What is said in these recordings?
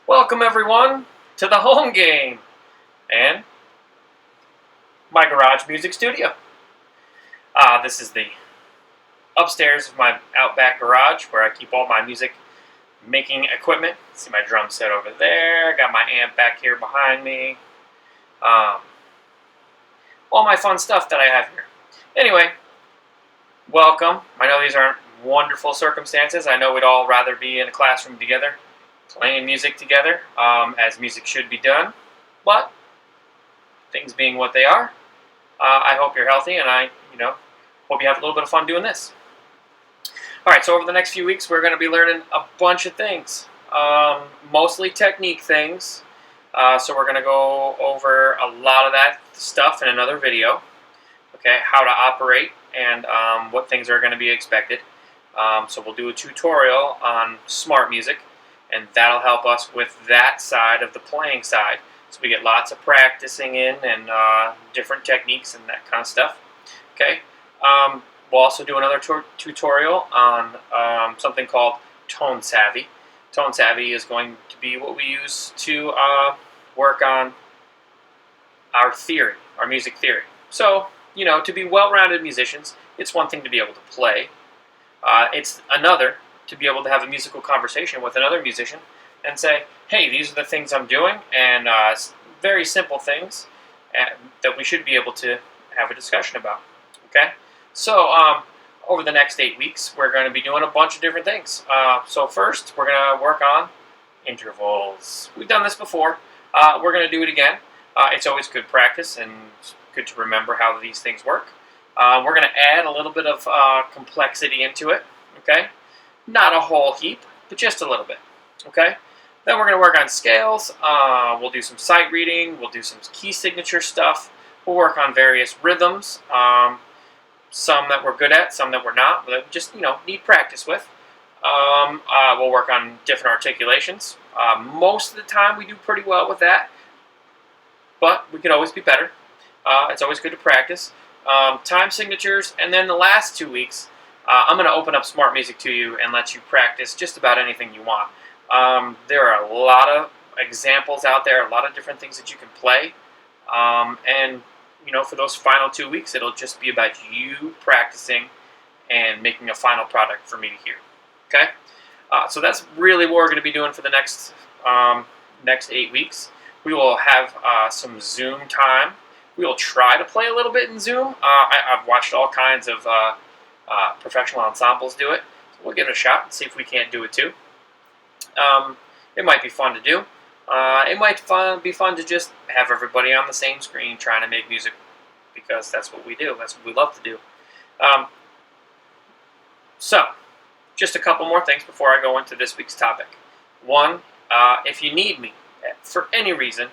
Welcome everyone to the home game and my garage music studio. This is the upstairs of my outback garage where I keep all my music making equipment. See my drum set over there, got my amp back here behind me. All my fun stuff that I have here. Anyway, welcome. I know these aren't wonderful circumstances. I know we'd all rather be in a classroom together, playing music together, as music should be done. But things being what they are, I hope you're healthy, and I, hope you have a little bit of fun doing this. All right, so over the next few weeks, we're going to be learning a bunch of things, mostly technique things. So we're going to go over a lot of that stuff in another video. Okay, how to operate and what things are going to be expected. So we'll do a tutorial on smart music, and that'll help us with that side of the playing side. So we get lots of practicing in and different techniques and that kind of stuff. Okay. We'll also do another tutorial on something called Tone Savvy. Tone Savvy is going to be what we use to work on our theory, our music theory. So, to be well-rounded musicians, it's one thing to be able to play. It's another to be able to have a musical conversation with another musician and say, hey, these are the things I'm doing, and very simple things that we should be able to have a discussion about. Okay? So, over the next 8 weeks, we're going to be doing a bunch of different things. So first, we're going to work on intervals. We've done this before. We're going to do it again. It's always good practice and good to remember how these things work. We're going to add a little bit of complexity into it. Okay? Not a whole heap, but just a little bit. Okay? Then we're going to work on scales. We'll do some sight reading. We'll do some key signature stuff. We'll work on various rhythms. Some that we're good at, some that we're not, but just, need practice with. We'll work on different articulations. Most of the time we do pretty well with that, but we could always be better. It's always good to practice. Time signatures, and then the last 2 weeks, I'm going to open up smart music to you and let you practice just about anything you want. There are a lot of examples out there, a lot of different things that you can play, and for those final 2 weeks, it'll just be about you practicing and making a final product for me to hear. Okay? So that's really what we're going to be doing for the next 8 weeks. We will have some Zoom time. We will try to play a little bit in Zoom. I've watched all kinds of professional ensembles do it. So we'll give it a shot and see if we can't do it too. It might be fun to do. It might be fun to just have everybody on the same screen trying to make music, because that's what we do. That's what we love to do. So, just a couple more things before I go into this week's topic. One, if you need me for any reason,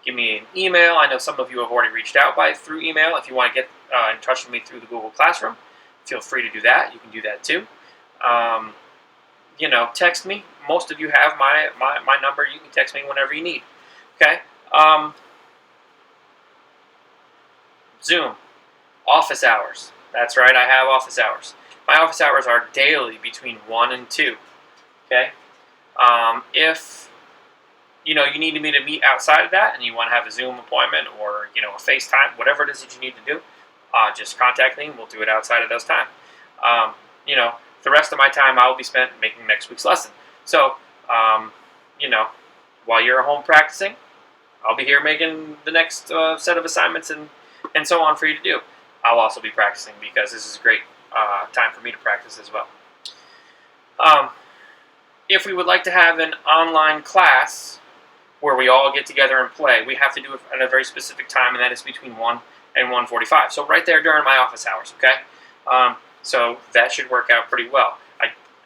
give me an email. I know some of you have already reached out through email. If you want to get in touch with me through the Google Classroom, feel free to do that. You can do that too. Text me. Most of you have my number. You can text me whenever you need. Okay? Zoom. Office hours. That's right, I have office hours. My office hours are daily between 1 and 2. Okay? If you need me to meet outside of that and you want to have a Zoom appointment or a FaceTime, whatever it is that you need to do, just contact me and we'll do it outside of those time. The rest of my time I will be spent making next week's lesson. So, while you're at home practicing, I'll be here making the next set of assignments and so on for you to do. I'll also be practicing because this is a great time for me to practice as well. If we would like to have an online class where we all get together and play, we have to do it at a very specific time, and that is between 1 and 1:45. So right there during my office hours, okay? So that should work out pretty well.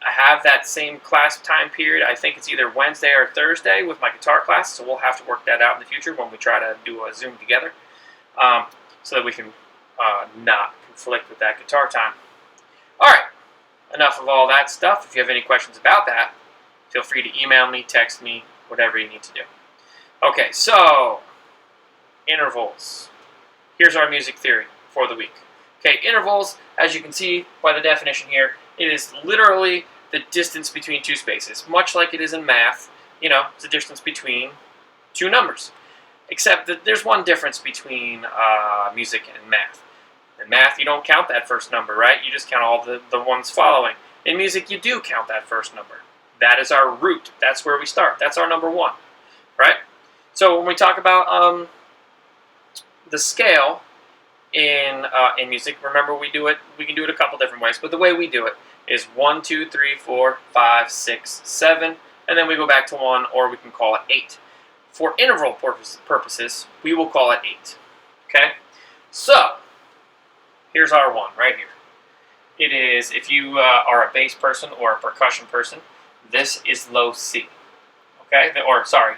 I have that same class time period. I think it's either Wednesday or Thursday with my guitar class, so we'll have to work that out in the future when we try to do a Zoom together, so that we can not conflict with that guitar time. All right, enough of all that stuff. If you have any questions about that, feel free to email me, text me, whatever you need to do. Okay, so intervals. Here's our music theory for the week. Okay, intervals, as you can see by the definition here, it is literally the distance between two spaces. Much like it is in math, it's the distance between two numbers. Except that there's one difference between music and math. In math, you don't count that first number, right? You just count all the ones following. In music, you do count that first number. That is our root. That's where we start. That's our number one, right? So when we talk about the scale in music, remember we can do it a couple different ways, but the way we do it is 1, 2, 3, 4, 5, 6, 7, and then we go back to 1, or we can call it 8. For interval purposes, we will call it 8. Okay? So, here's our 1 right here. It is, if you are a bass person or a percussion person, this is low C. Okay?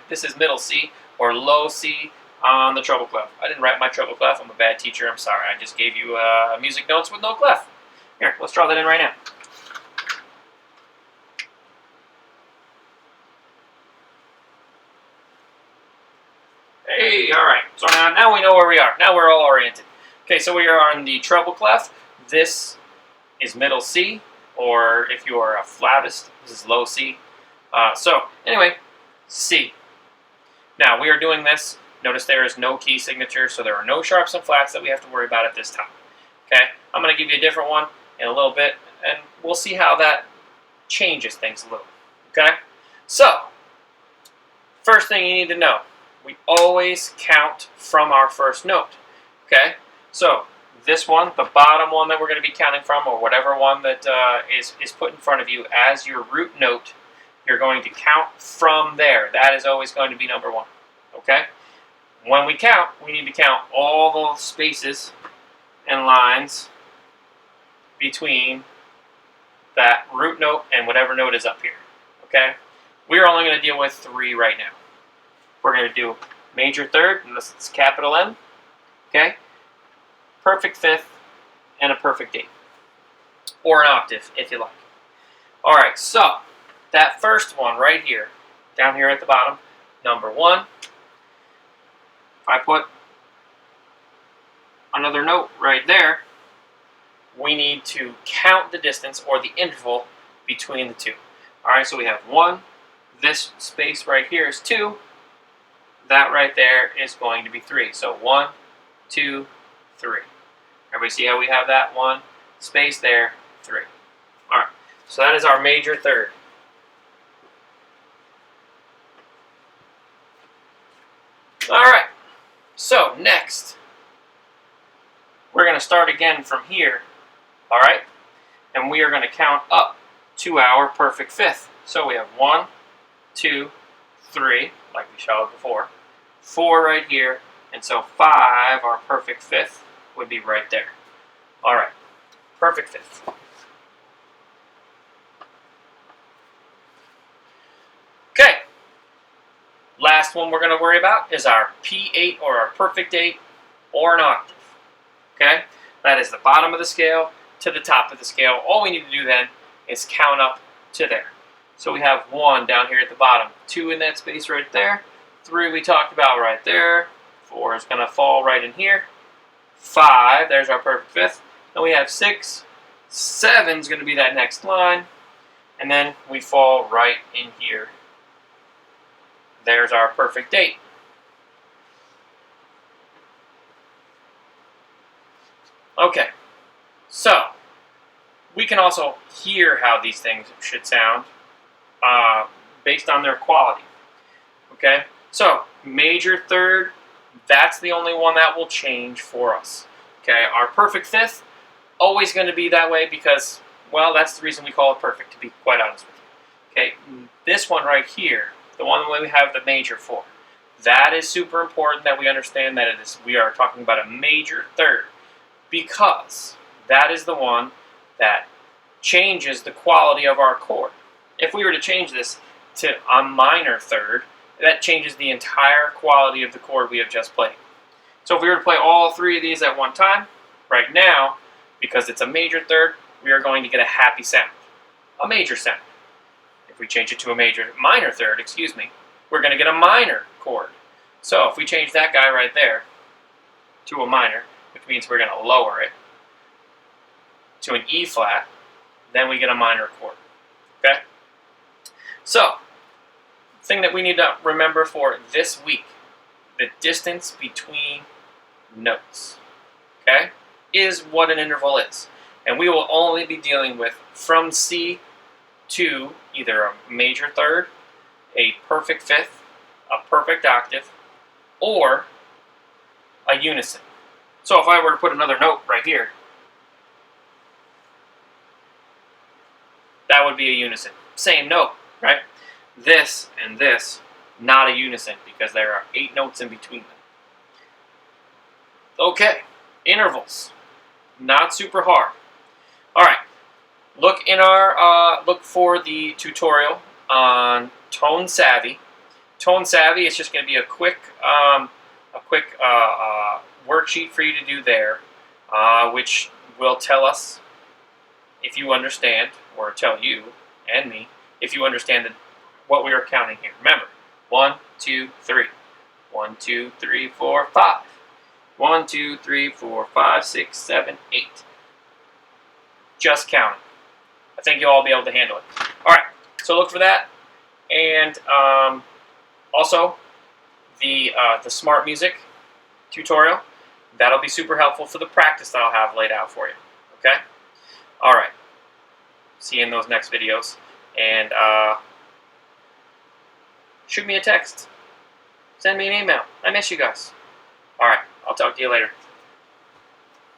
This is middle C or low C on the treble clef. I didn't write my treble clef. I'm a bad teacher. I'm sorry. I just gave you music notes with no clef. Here, let's draw that in right now. Hey, all right. So now we know where we are. Now we're all oriented. Okay, so we are on the treble clef. This is middle C, or if you are a flautist, this is low C. So anyway, C. Now we are doing this. Notice there is no key signature, so there are no sharps and flats that we have to worry about at this time. Okay, I'm going to give you a different one in a little bit, and we'll see how that changes things a little. Okay, so first thing you need to know. We always count from our first note, okay? So this one, the bottom one that we're going to be counting from, or whatever one that is put in front of you as your root note, you're going to count from there. That is always going to be number 1, okay? When we count, we need to count all the spaces and lines between that root note and whatever note is up here, okay? We're only going to deal with 3 right now. We're going to do major third, and this is capital M, okay? Perfect fifth, and a perfect eighth. Or an octave, if you like. All right, so that first one right here, down here at the bottom, number 1. If I put another note right there, we need to count the distance, or the interval, between the two. All right, so we have 1. This space right here is 2. That right there is going to be 3. So 1, 2, 3. Everybody see how we have that 1 space there, 3. All right, so that is our major third. All right, so next, we're going to start again from here, all right? And we are going to count up to our perfect fifth. So we have 1, 2, 3, like we showed before, 4 right here, and so 5, our perfect fifth, would be right there. All right, perfect fifth. Okay, last one we're going to worry about is our P8 or our perfect 8 or an octave. Okay, that is the bottom of the scale to the top of the scale. All we need to do then is count up to there. So we have 1 down here at the bottom, 2 in that space right there, 3 we talked about right there, 4 is going to fall right in here, 5, there's our perfect fifth, and we have 6, 7 is going to be that next line, and then we fall right in here. There's our perfect 8. Okay, so we can also hear how these things should sound based on their quality. Okay, so major third, that's the only one that will change for us. Okay, our perfect fifth, always going to be that way because, well, that's the reason we call it perfect, to be quite honest with you. Okay, this one right here, the one that we have the major for, that is super important that we understand that we are talking about a major third, because that is the one that changes the quality of our chord. If we were to change this to a minor third, that changes the entire quality of the chord we have just played. So if we were to play all 3 of these at one time, right now, because it's a major third, we are going to get a happy sound, a major sound. If we change it to a minor third, we're going to get a minor chord. So if we change that guy right there to a minor, which means we're going to lower it to an E flat, then we get a minor chord. Okay? So thing that we need to remember for this week, the distance between notes, okay, is what an interval is. And we will only be dealing with from C to either a major third, a perfect fifth, a perfect octave, or a unison. So if I were to put another note right here, that would be a unison. Same note, right? This and this, not a unison because there are 8 notes in between them. Okay, intervals, not super hard. All right, look for the tutorial on Tone Savvy. Tone Savvy is just going to be a quick worksheet for you to do there, which will tell us if you understand, or tell you and me if you understand what we are counting here. Remember, 1, 2, 3, 1, 2, 3, 4, 5, 1, 2, 3, 4, 5, 6, 7, 8. Just counting. I think you'll all be able to handle it. All right, so look for that, and also the Smart Music tutorial. That'll be super helpful for the practice that I'll have laid out for you. Okay. All right. See you in those next videos, and shoot me a text. Send me an email. I miss you guys. All right. I'll talk to you later.